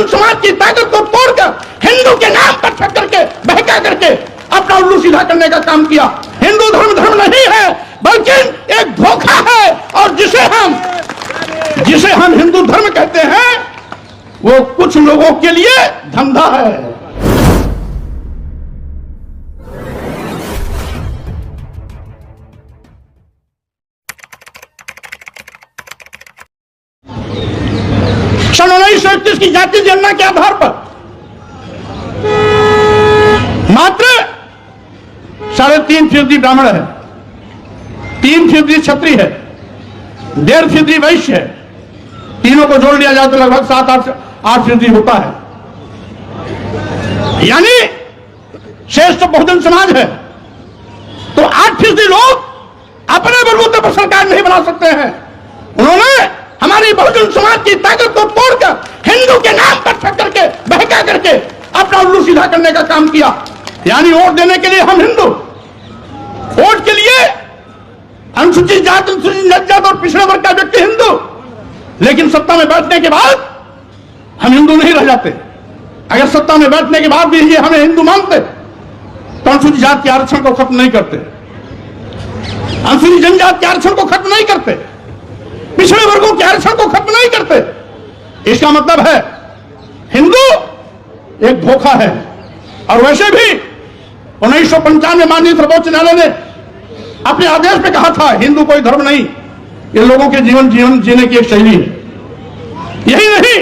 बहुजन समाज की ताकत को तोड़कर हिंदू के नाम पर छक करके बहका करके अपना उल्लू सीधा करने का काम किया। हिंदू धर्म नहीं है बल्कि एक धोखा है, और जिसे हम हिंदू धर्म कहते हैं वो कुछ लोगों के लिए धंधा है। सन 1931 की जाति जनगणना के आधार पर मात्र 3.5% ब्राह्मण है, 3% क्षत्रिय है, 1.5% वैश्य है। तीनों को जोड़ लिया जाए तो लगभग 7-8% होता है। यानी शेष तो बहुजन समाज है। तो 8% लोग अपने बलबूते पर सरकार नहीं बना सकते हैं। उन्होंने हमारी बहुजन समाज की ताकत को तोड़कर हिंदू के नाम पर छक करके बहका करके अपना उल्लू सीधा करने का काम किया। यानी वोट देने के लिए हम हिंदू, वोट के लिए अनुसूचित जाति, अनुसूचित जनजाति और पिछड़े वर्ग का व्यक्ति हिंदू, लेकिन सत्ता में बैठने के बाद हम हिंदू नहीं रह जाते। अगर सत्ता में बैठने के बाद भी ये हमें हिंदू मानते तो अनुसूचित जाति के आरक्षण को खत्म नहीं करते, अनुसूचित जनजाति के आरक्षण को खत्म नहीं करते, पिछड़े वर्गों के आरक्षण को खत्म नहीं करते। इसका मतलब है हिंदू एक धोखा है। और वैसे भी 1995 में माननीय सर्वोच्च न्यायालय ने अपने आदेश में कहा था हिंदू कोई धर्म नहीं, ये लोगों के जीवन जीने की एक शैली है। यही नहीं,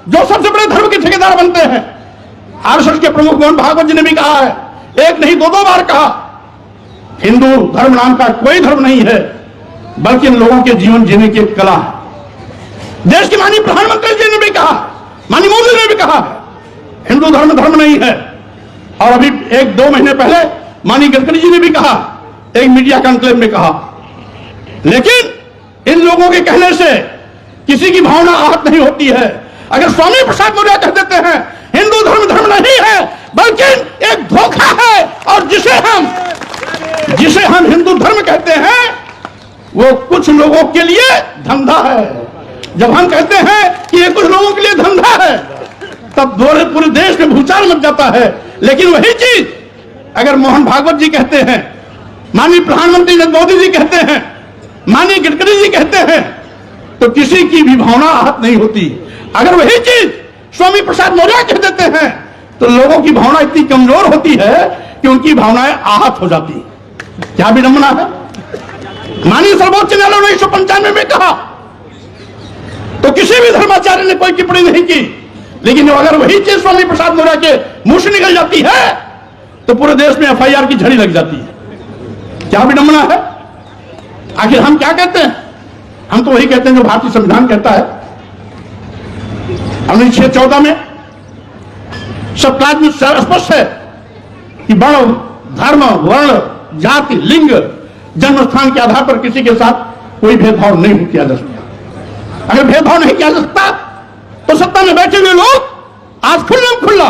जो सबसे बड़े धर्म के ठेकेदार बनते हैं, आरएसएस के प्रमुख मोहन भागवत जी ने भी कहा है, एक नहीं 2 बार कहा, हिंदू धर्म नाम का कोई धर्म नहीं है बल्कि इन लोगों के जीवन जीने की एक कला है। देश के माननीय प्रधानमंत्री जी ने भी कहा, माननीय मोदी ने भी कहा हिंदू धर्म नहीं है। और अभी 1-2 महीने पहले माननीय गडकरी जी ने भी कहा, एक मीडिया कॉन्क्लेव में कहा। लेकिन इन लोगों के कहने से किसी की भावना आहत नहीं होती है। अगर स्वामी प्रसाद मौर्य कह देते हैं हिंदू धर्म नहीं है बल्कि एक धोखा है, और जिसे हम हिंदू धर्म कहते हैं वो कुछ लोगों के लिए धंधा है। जब हम कहते हैं कि ये कुछ लोगों के लिए धंधा है तब पूरे देश में भूचाल मच जाता है। लेकिन वही चीज अगर मोहन भागवत जी कहते हैं, माननीय प्रधानमंत्री नरेंद्र मोदी जी कहते हैं, माननीय गडकरी जी कहते हैं तो किसी की भी भावना आहत नहीं होती। अगर वही चीज स्वामी प्रसाद मौर्य कह देते हैं तो लोगों की भावना इतनी कमजोर होती है कि उनकी भावनाएं आहत हो जाती। क्या विडंबना है। माननीय सर्वोच्च न्यायालय 1995 में कहा तो किसी भी धर्माचार्य ने कोई टिप्पणी नहीं की, लेकिन अगर वही चीज स्वामी प्रसाद मौर्य के मुंह से निकल जाती है तो पूरे देश में एफआईआर की झड़ी लग जाती है। क्या विडंबना है। आखिर हम क्या कहते हैं, हम तो वही कहते हैं जो भारतीय संविधान कहता है। अनुच्छेद 14 में सब क्लास में स्पष्ट है कि वर्ण, धर्म, वर्ण, जाति, लिंग, जन्म स्थान के आधार पर किसी के साथ कोई भेदभाव नहीं किया जा सकता। अगर भेदभाव नहीं किया जा सकता तो सत्ता में बैठे हुए लोग आज खुल्ला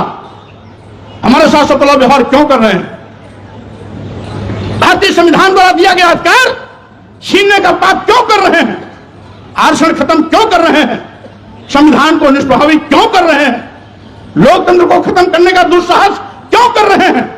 हमारे साथ सत्ता व्यवहार क्यों कर रहे हैं। भारतीय संविधान द्वारा दिया गया अधिकार छीनने का पाप क्यों कर रहे हैं, आरक्षण खत्म क्यों कर रहे हैं, संविधान को निष्प्रभावी क्यों कर रहे हैं, लोकतंत्र को खत्म करने का दुस्साहस क्यों कर रहे हैं।